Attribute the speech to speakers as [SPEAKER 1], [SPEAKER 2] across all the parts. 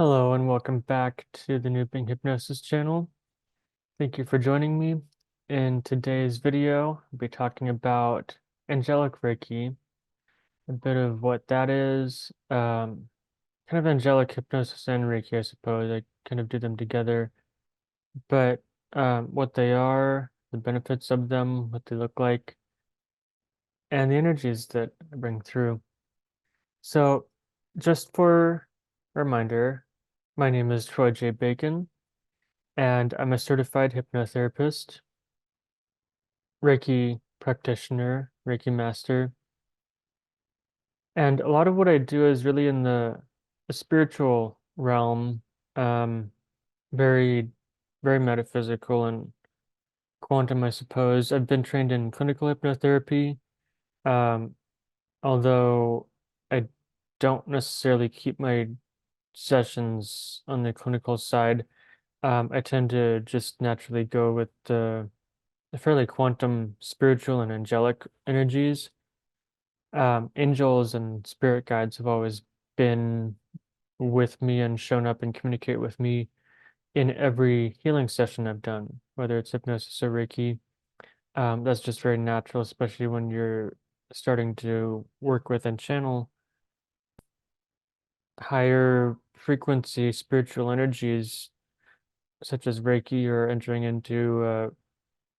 [SPEAKER 1] Hello and welcome back to the new Being Hypnosis channel. Thank you for joining me. In today's video, I'll be talking about angelic Reiki, a bit of what that is, kind of angelic hypnosis and Reiki, I suppose. I kind of do them together, but what they are, the benefits of them, what they look like, and the energies that I bring through. So, just for a reminder, my name is Troy J. Bacon, and I'm a certified hypnotherapist, Reiki practitioner, Reiki master. And a lot of what I do is really in the spiritual realm, um, very, very metaphysical and quantum, I suppose. I've been trained in clinical hypnotherapy, um, although I don't necessarily keep my sessions on the clinical side. I tend to just naturally go with the fairly quantum spiritual and angelic energies. Angels and spirit guides have always been with me and shown up and communicate with me in every healing session I've done, whether it's hypnosis or Reiki. That's just very natural, especially when you're starting to work with and channel higher frequency spiritual energies, such as Reiki, or entering into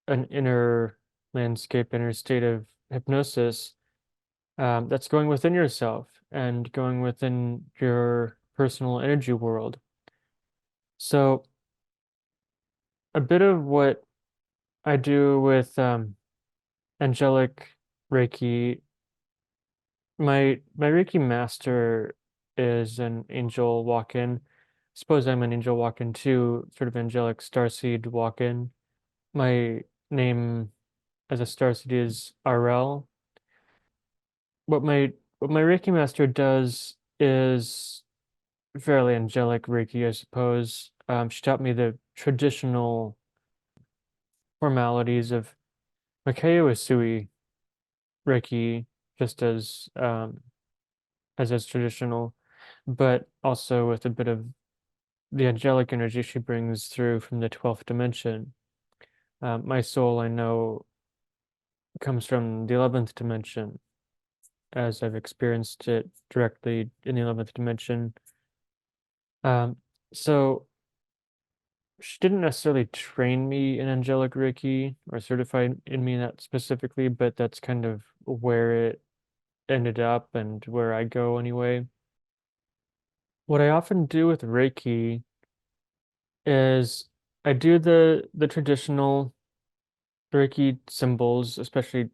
[SPEAKER 1] an inner landscape, inner state of hypnosis that's going within yourself and going within your personal energy world. So, a bit of what I do with angelic Reiki, my Reiki master is an angel walk-in. Suppose I'm an angel walk-in too, sort of angelic starseed walk-in. My name as a starseed is RL. What my Reiki master does is fairly angelic Reiki, I suppose. She taught me the traditional formalities of Makao Usui Reiki, just as traditional, but also with a bit of the angelic energy she brings through from the 12th dimension. My soul, I know, comes from the 11th dimension, as I've experienced it directly in the 11th dimension. Um, so she didn't necessarily train me in angelic Reiki or certify in me that specifically, but that's kind of where it ended up and where I go anyway. What I often do with Reiki is I do the traditional Riki symbols, especially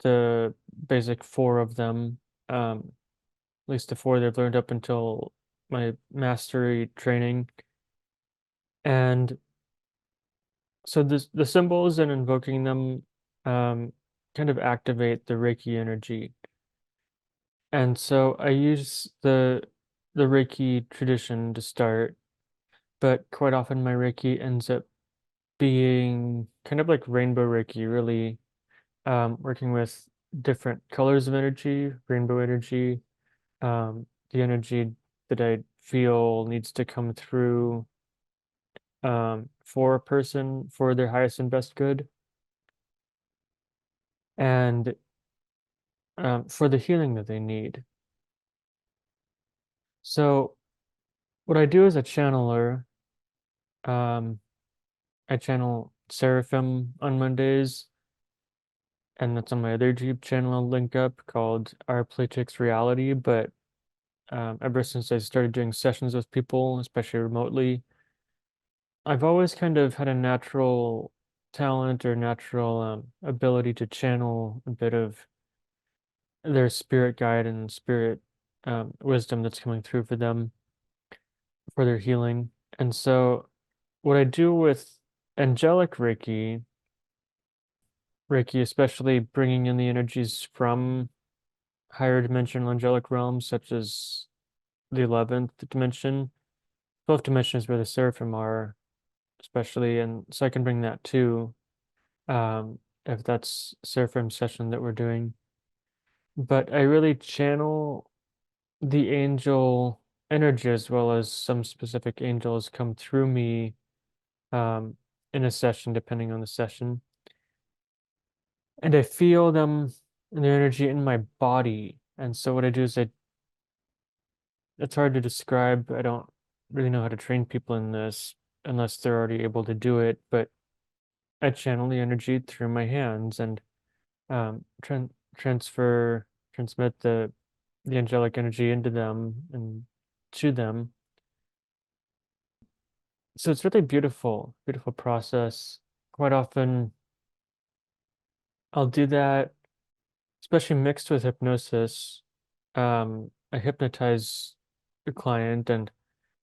[SPEAKER 1] the basic four of them, at least the four they've learned up until my mastery training. And so the symbols and invoking them kind of activate the Reiki energy. And so I use the Reiki tradition to start, but quite often my Reiki ends up being kind of like rainbow Reiki, really working with different colors of energy, rainbow energy, the energy that I feel needs to come through for a person for their highest and best good, and for the healing that they need. So, what I do as a channeler, um, I channel Seraphim on Mondays, and that's on my other YouTube channel I'll link up called Our Playtex Reality. But ever since I started doing sessions with people, especially remotely, I've always kind of had a natural talent or natural ability to channel a bit of their spirit guide and spirit wisdom that's coming through for them for their healing. And so, what I do with angelic Reiki, especially bringing in the energies from higher dimensional angelic realms, such as the 11th dimension. 12th dimension is where the seraphim are, especially, and so I can bring that too, if that's seraphim session that we're doing. But I really channel the angel energy as well as some specific angels come through me um, in a session, depending on the session. And I feel them and their energy in my body. And so what I do is it's hard to describe. I don't really know how to train people in this unless they're already able to do it, but I channel the energy through my hands and transmit the angelic energy into them and to them. So it's really beautiful, beautiful process. Quite often I'll do that, especially mixed with hypnosis. I hypnotize the client and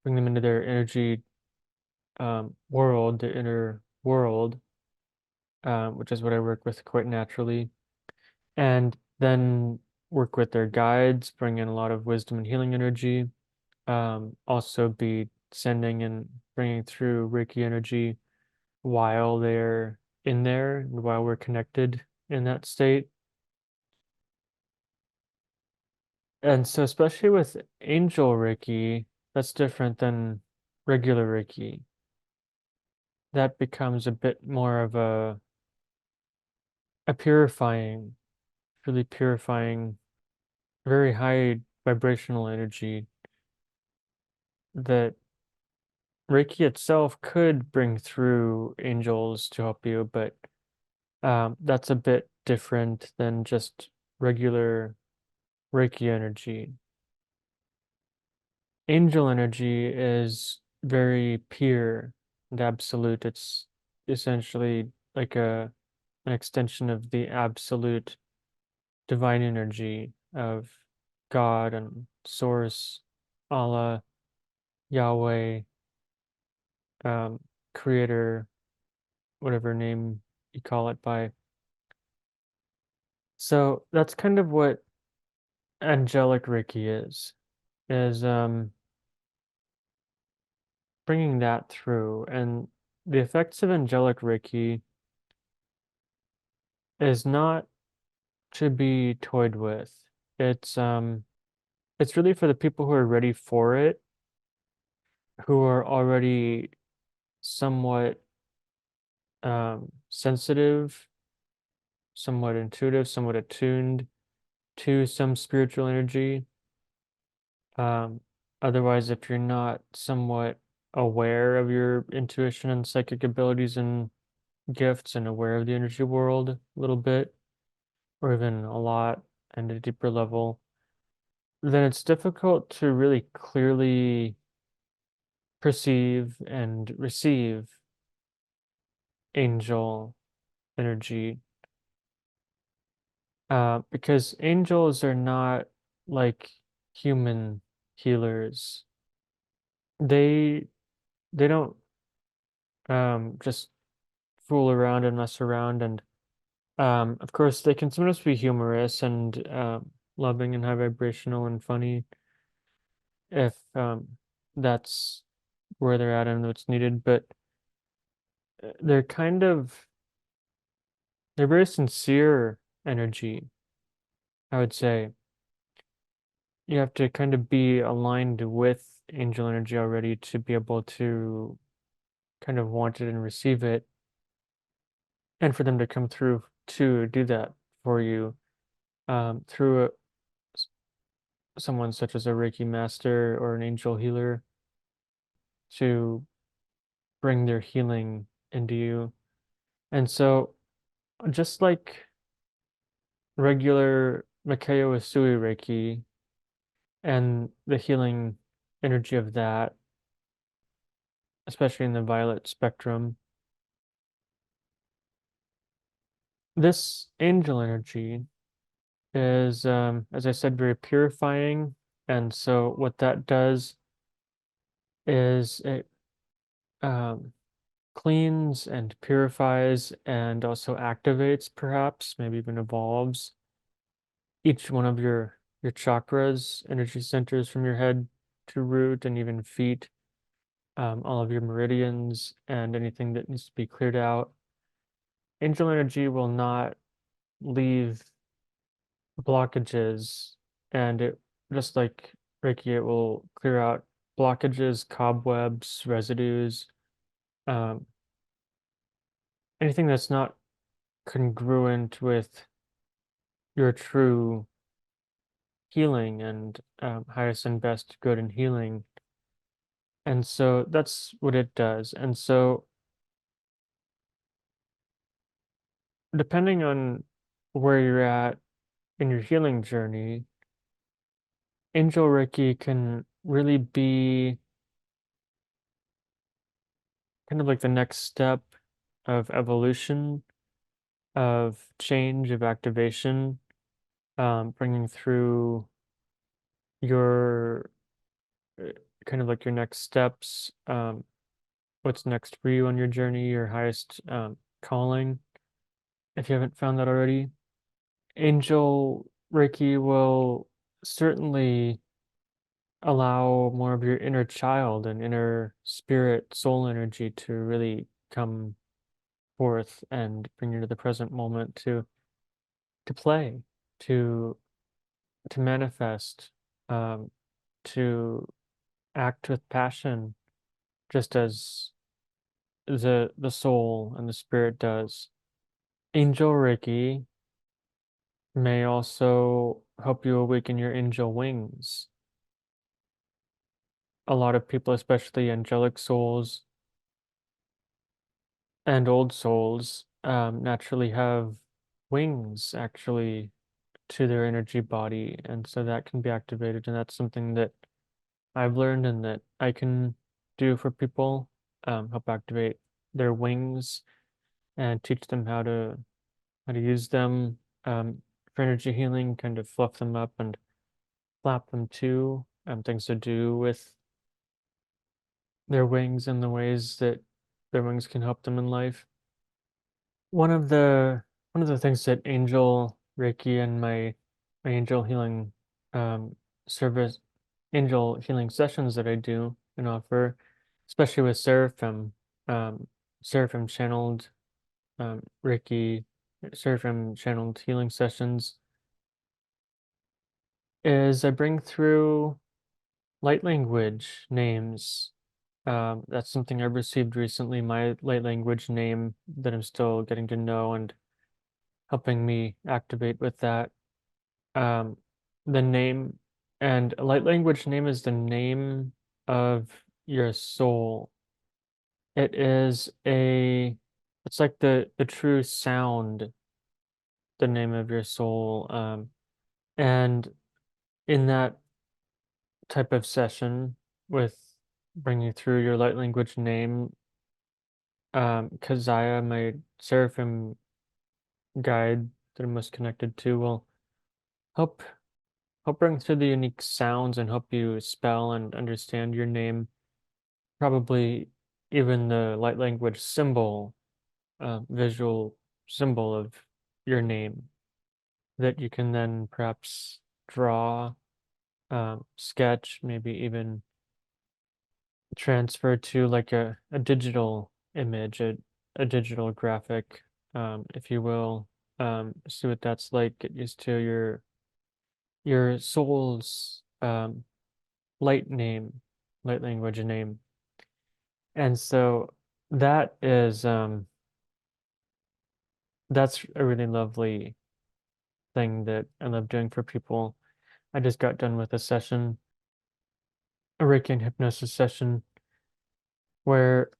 [SPEAKER 1] bring them into their energy world, the inner world, which is what I work with quite naturally. And then work with their guides, bring in a lot of wisdom and healing energy. Also be sending and bringing through Reiki energy while they're in there and while we're connected in that state. And so, especially with Angel Reiki, that's different than regular Reiki. That becomes a bit more of a purifying, really purifying, very high vibrational energy that Reiki itself could bring through angels to help you, but that's a bit different than just regular Reiki energy. Angel energy is very pure and absolute. It's essentially like an extension of the absolute divine energy of God and Source, Allah, Yahweh, um, Creator, whatever name you call it by. So that's kind of what angelic Reiki is bringing that through. And the effects of angelic Reiki is not to be toyed with. It's um it's really for the people who are ready for it, who are already somewhat sensitive, somewhat intuitive, somewhat attuned to some spiritual energy. Um, Otherwise, if you're not somewhat aware of your intuition and psychic abilities and gifts and aware of the energy world a little bit, or even a lot and a deeper level, then it's difficult to really clearly perceive and receive angel energy. Because angels are not like human healers. They they don't just fool around and mess around, and of course they can sometimes be humorous and loving and high vibrational and funny if that's where they're at and what's needed, but they're kind of they're very sincere energy, I would say. You have to kind of be aligned with angel energy already to be able to kind of want it and receive it, and for them to come through to do that for you through someone such as a Reiki master or an angel healer to bring their healing into you. And so, just like regular Makao Usui Reiki and the healing energy of that, especially in the violet spectrum, this angel energy is, as I said, very purifying. And so, what that does is it um, cleans and purifies and also activates, perhaps, maybe even evolves each one of your chakras, energy centers from your head to root and even feet, all of your meridians and anything that needs to be cleared out. Angel energy will not leave blockages, and it just like Reiki, it will clear out blockages, cobwebs, residues, um, anything that's not congruent with your true healing and highest and best good in healing. And so that's what it does. And so, depending on where you're at in your healing journey, Angel Reiki can really be kind of like the next step of evolution, of change, of activation, bringing through your uh, kind of like your next steps, what's next for you on your journey, your highest calling, if you haven't found that already. Angel Reiki will certainly allow more of your inner child and inner spirit, soul energy to really come forth and bring you to the present moment to play, to to manifest, um, to act with passion, just as the soul and the spirit does. Angel Reiki may also help you awaken your angel wings. A lot of people, especially angelic souls and old souls, naturally have wings actually to their energy body, and so that can be activated, and that's something that I've learned and that I can do for people, help activate their wings and teach them how to use them, for energy healing, kind of fluff them up and flap them too, things to do with their wings and the ways that their wings can help them in life. One of the one of the things that Angel Reiki and my angel healing um, service, angel healing sessions that I do and offer, especially with Seraphim, Seraphim channeled Reiki, Seraphim channeled healing sessions, is I bring through light language names. That's something I received recently, my light language name that I'm still getting to know and helping me activate with that. Um, the name and a light language name is the name of your soul. It is it's like the true sound, the name of your soul. And in that type of session with bringing through your light language name, Kazaya, my seraphim guide that I'm most connected to, will help help bring through the unique sounds and help you spell and understand your name. Probably even the light language symbol, visual symbol of your name that you can then perhaps draw, sketch, maybe even transfer to like a digital image, a digital graphic, if you will. See what that's like. Get used to your soul's light name, light language name. And so that is that's a really lovely thing that I love doing for people. I just got done with a session, a Reiki and hypnosis session, where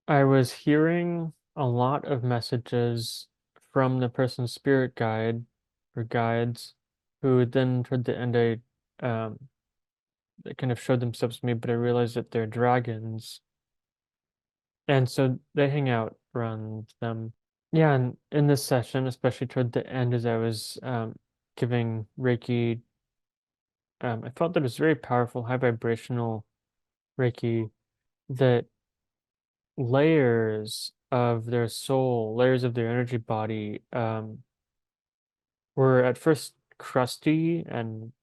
[SPEAKER 1] I was hearing a lot of messages from the person's spirit guide or guides, who then toward the end they kind of showed themselves to me, but I realized that they're dragons. And so they hang out around them. Yeah, and in this session, especially toward the end, as I was giving Reiki, I felt that it was very powerful, high vibrational Reiki, that layers of their soul, layers of their energy body, were at first crusty and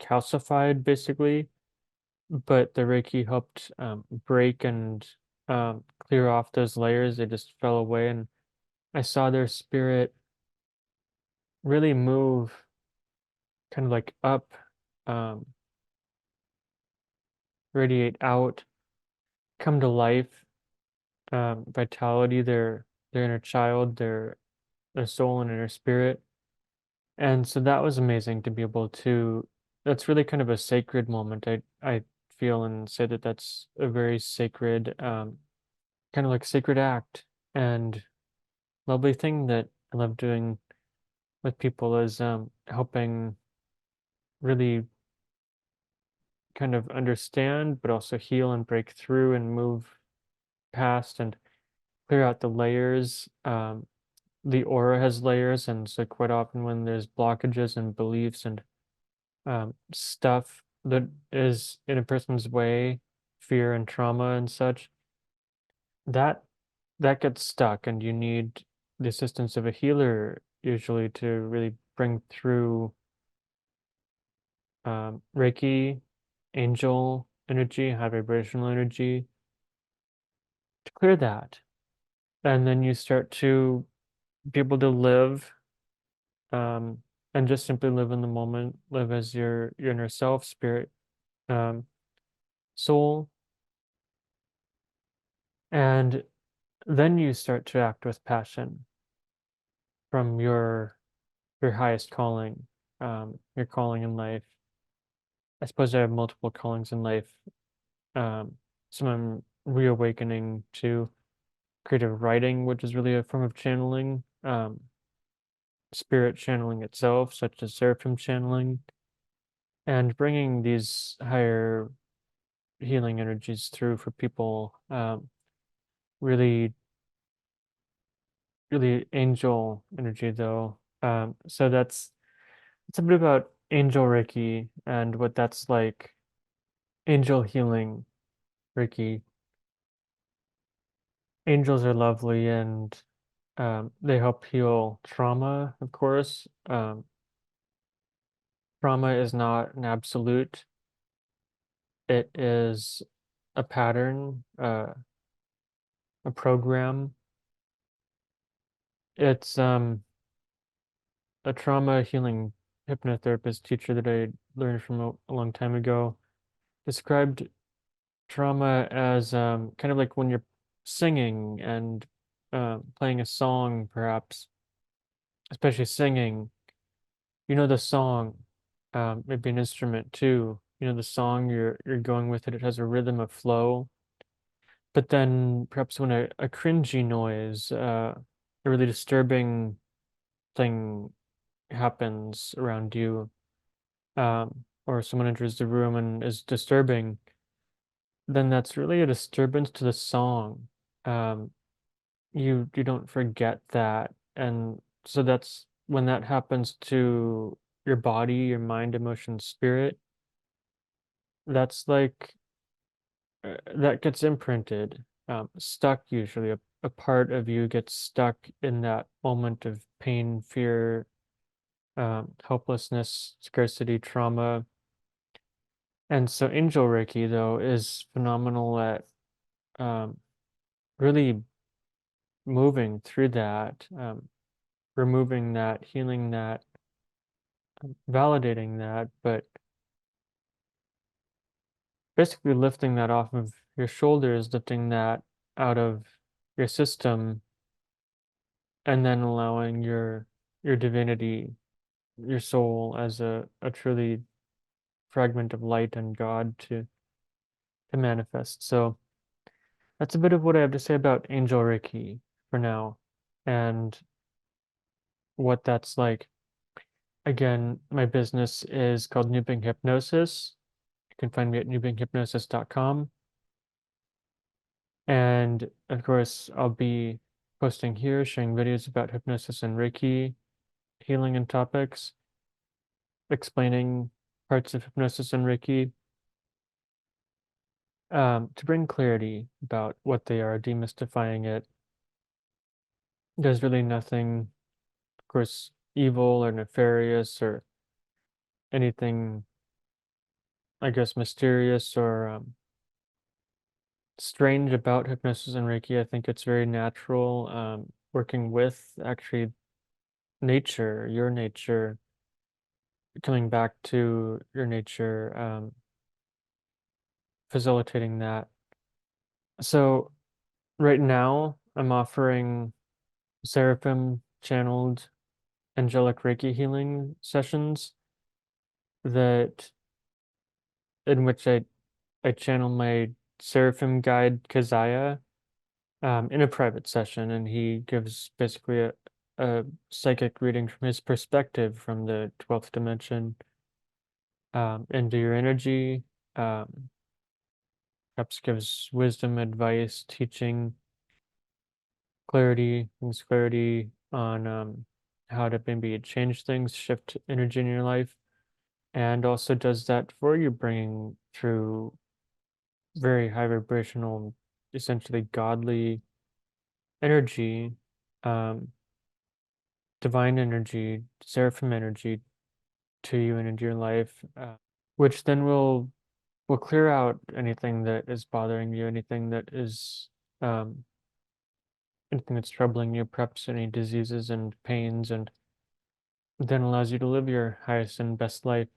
[SPEAKER 1] calcified, basically, but the Reiki helped break and clear off those layers. They just fell away, and I saw their spirit really move kind of like up um, radiate out, come to life, vitality, their inner child, their soul and inner spirit. And so that was amazing to be able to, that's really kind of a sacred moment. I feel and say that that's a very sacred, kind of like sacred act and lovely thing that I love doing with people is helping really kind of understand, but also heal and break through and move past and clear out the layers. The aura has layers, and so quite often when there's blockages and beliefs and stuff that is in a person's way, fear and trauma and such, that that gets stuck, and you need the assistance of a healer usually to really bring through Reiki, angel energy, high vibrational energy to clear that. And then you start to be able to live um, and just simply live in the moment, live as your inner self, spirit, um, soul. And then you start to act with passion from your highest calling, your calling in life. I suppose I have multiple callings in life. Some I'm reawakening to creative writing, which is really a form of channeling, spirit channeling itself, such as seraphim channeling, and bringing these higher healing energies through for people. Really, really angel energy, though. So that's it's a bit about Angel Reiki and what that's like. Angel healing Reiki. Angels are lovely and they help heal trauma, of course. Trauma is not an absolute, it is a pattern, a program. It's a trauma healing hypnotherapist teacher that I learned from a long time ago described trauma as kind of like when you're singing and playing a song, perhaps, especially singing. You know the song, maybe an instrument too. You know the song, you're going with it. It has a rhythm, a flow. But then perhaps when a cringy noise, a really disturbing thing happens around you, or someone enters the room and is disturbing, then that's really a disturbance to the song. Um, you don't forget that, and so that's when that happens to your body, your mind, emotion, spirit. That's like that gets imprinted, stuck usually. A part of you gets stuck in that moment of pain, fear, helplessness, scarcity, trauma. And so Angel Reiki, though, is phenomenal at um, really moving through that, removing that, healing that, validating that, but basically lifting that off of your shoulders, lifting that out of your system, and then allowing your divinity, your soul as a truly fragment of light and God to manifest. So that's a bit of what I have to say about Angel Reiki for now and what that's like. Again, my business is called Being Hypnosis. You can find me at newbeinghypnosis.com. And of course, I'll be posting here, sharing videos about hypnosis and Reiki, healing and topics, explaining parts of hypnosis and Reiki, to bring clarity about what they are, demystifying it. There's really nothing, of course, evil or nefarious or anything, I guess, mysterious or strange about hypnosis and Reiki. I think it's very natural, working with actually nature, your nature, coming back to your nature, facilitating that. So right now, I'm offering seraphim channeled angelic Reiki healing sessions that in which I channel my seraphim guide Kazaya in a private session, and he gives basically a psychic reading from his perspective from the 12th dimension into your energy. Um, Perhaps gives wisdom, advice, teaching, clarity, things clarity on how to maybe change things, shift energy in your life, and also does that for you, bringing through very high vibrational, essentially godly energy, um, divine energy, seraphim energy to you and into your life, which then will clear out anything that is bothering you, um, anything that's troubling you, perhaps any diseases and pains, and then allows you to live your highest and best life.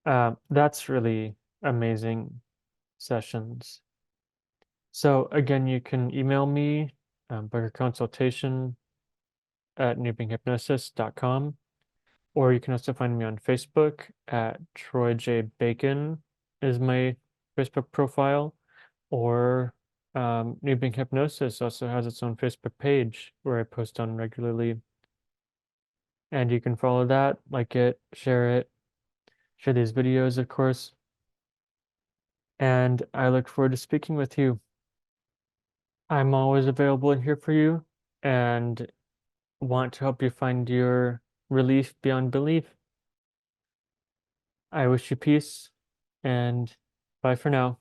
[SPEAKER 1] That's really amazing sessions. So again, you can email me, book a consultation at newbeinghypnosis.com, or you can also find me on Facebook at Troy J. Bacon is my Facebook profile, or New Being Hypnosis also has its own Facebook page where I post on regularly. And you can follow that, like it, share these videos, of course. And I look forward to speaking with you. I'm always available in here for you and want to help you find your relief beyond belief. I wish you peace and bye for now.